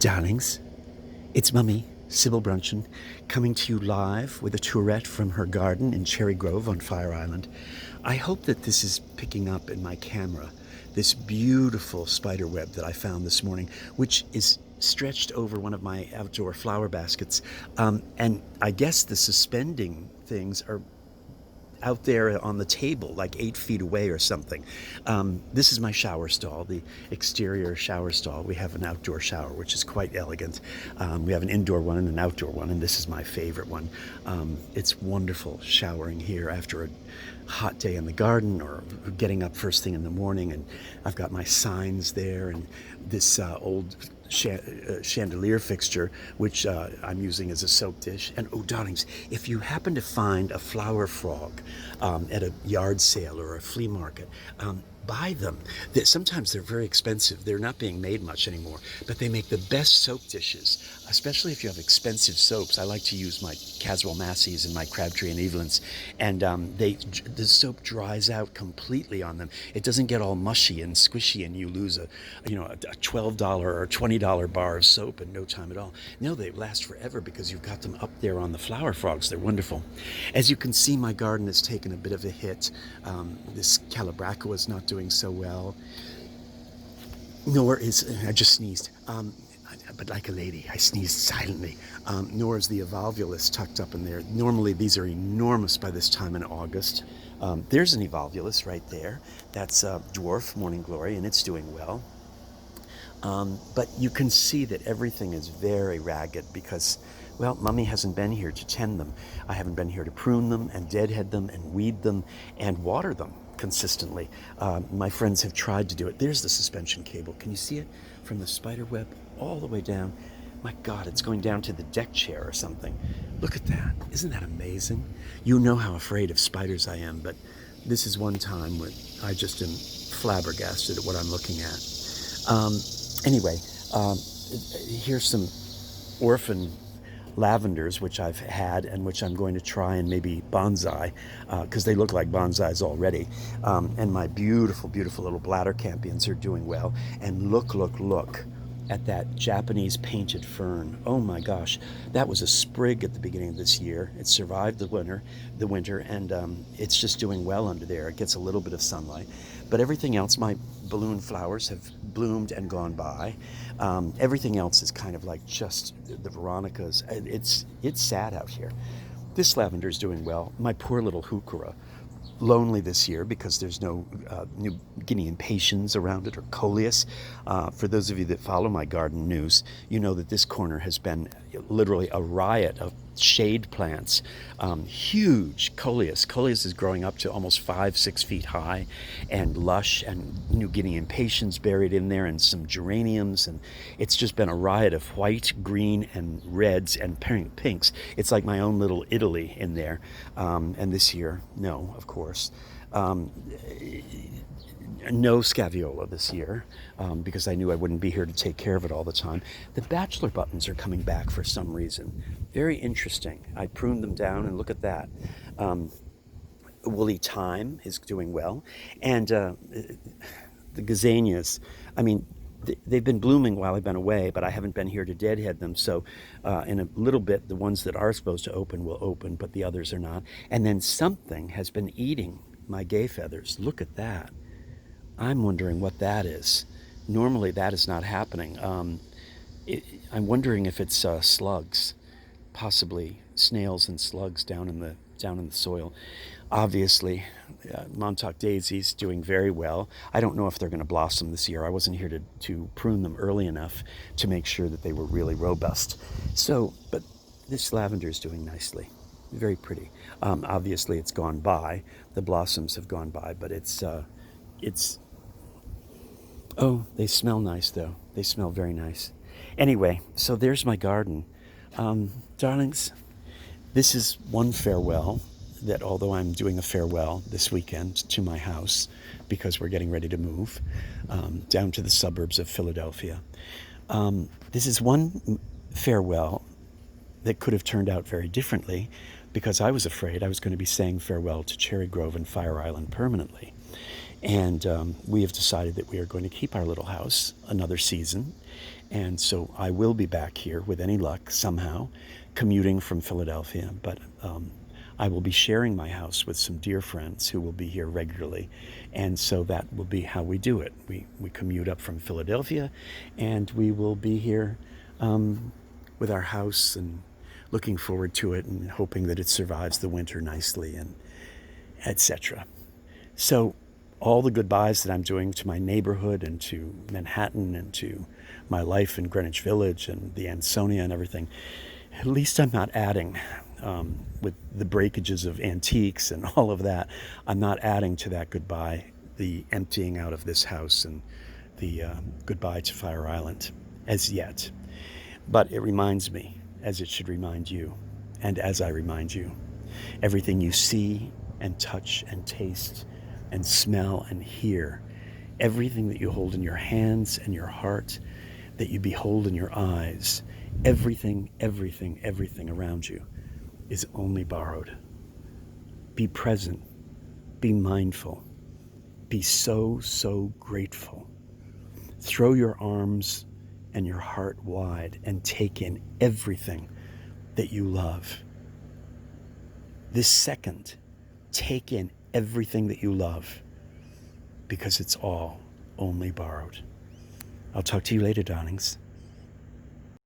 Darlings, it's Mummy, Sybil Bruncheon, coming to you live with a tourette from her garden in Cherry Grove on Fire Island. I hope that this is picking up in my camera this beautiful spider web that I found this morning, which is stretched over one of my outdoor flower baskets. And I guess the suspending things are out there on the table, like 8 feet away or something. This is my shower stall, the exterior shower stall. We have an outdoor shower, which is quite elegant. We have an indoor one and an outdoor one, and this is my favorite one. It's wonderful showering here after a hot day in the garden or getting up first thing in the morning, and I've got my signs there and this old chandelier fixture, which I'm using as a soap dish. And oh, darlings, if you happen to find a flower frog at a yard sale or a flea market, buy them. Sometimes they're very expensive. They're not being made much anymore, but they make the best soap dishes, especially if you have expensive soaps. I like to use my Caswell Massey's and my Crabtree and Evelyn's, and the soap dries out completely on them. It doesn't get all mushy and squishy, and you lose a $12 or $20 bar of soap in no time at all. No, they last forever because you've got them up there on the flower frogs. They're wonderful. As you can see, my garden has taken a bit of a hit. This Calabraca is not doing so well, nor is, I just sneezed, but like a lady, I sneezed silently, nor is the evolvulus tucked up in there. Normally these are enormous by this time in August. There's an evolvulus right there. That's dwarf morning glory, and it's doing well. But you can see that everything is very ragged because, well, Mummy hasn't been here to tend them. I haven't been here to prune them and deadhead them and weed them and water them consistently. My friends have tried to do it. There's the suspension cable. Can you see it from the spider web all the way down? My God, it's going down to the deck chair or something. Look at that. Isn't that amazing? You know how afraid of spiders I am, but this is one time when I just am flabbergasted at what I'm looking at. Anyway, here's some orphan lavenders, which I've had and which I'm going to try and maybe bonsai, because they look like bonsais already. And my beautiful, beautiful little bladder campions are doing well. And look at that Japanese painted fern. Oh my gosh, that was a sprig at the beginning of this year. It survived the winter, and it's just doing well under there. It gets a little bit of sunlight. But everything else, my balloon flowers have bloomed and gone by. Everything else is kind of like just the Veronicas. It's sad out here. This lavender is doing well. My poor little heuchera, lonely this year because there's no New Guinea impatiens around it or coleus. For those of you that follow my garden news, you know that this corner has been literally a riot of shade plants. Huge coleus. Coleus is growing up to almost 5-6 feet high and lush, and New Guinea impatiens buried in there, and some geraniums, and it's just been a riot of white, green, and reds and pinks. It's like my own little Italy in there. And this year, no, of course. No scaviola this year, because I knew I wouldn't be here to take care of it all the time. The bachelor buttons are coming back for some reason. Very interesting. I pruned them down, and look at that. Woolly thyme is doing well. And the gazanias, I mean, they've been blooming while I've been away, but I haven't been here to deadhead them. So in a little bit, the ones that are supposed to open will open, but the others are not. And then something has been eating my gay feathers. Look at that. I'm wondering what that is. Normally that is not happening. I'm wondering if it's slugs, possibly snails and slugs down in the soil. Obviously, Montauk daisies doing very well. I don't know if they're going to blossom this year. I wasn't here to prune them early enough to make sure that they were really robust. So, but this lavender is doing nicely. Very pretty. Obviously, it's gone by. The blossoms have gone by, but it's. Oh, they smell nice, though. They smell very nice. Anyway, so there's my garden. Darlings, this is one farewell that, although I'm doing a farewell this weekend to my house because we're getting ready to move down to the suburbs of Philadelphia, this is one farewell that could have turned out very differently because I was afraid I was going to be saying farewell to Cherry Grove and Fire Island permanently. And we have decided that we are going to keep our little house another season. And so I will be back here with any luck somehow, commuting from Philadelphia. But I will be sharing my house with some dear friends who will be here regularly. And so that will be how we do it. We commute up from Philadelphia, and we will be here with our house and looking forward to it and hoping that it survives the winter nicely, and etc. So all the goodbyes that I'm doing to my neighborhood and to Manhattan and to my life in Greenwich Village and the Ansonia and everything, at least I'm not adding, with the breakages of antiques and all of that, I'm not adding to that goodbye the emptying out of this house and the goodbye to Fire Island as yet. But it reminds me, as it should remind you, and as I remind you, everything you see and touch and taste and smell and hear, everything that you hold in your hands and your heart, that you behold in your eyes, everything, everything, everything around you is only borrowed. Be present, be mindful, be so, so grateful. Throw your arms and your heart wide and take in everything that you love. This second, take in everything that you love, because it's all only borrowed. I'll talk to you later, darlings.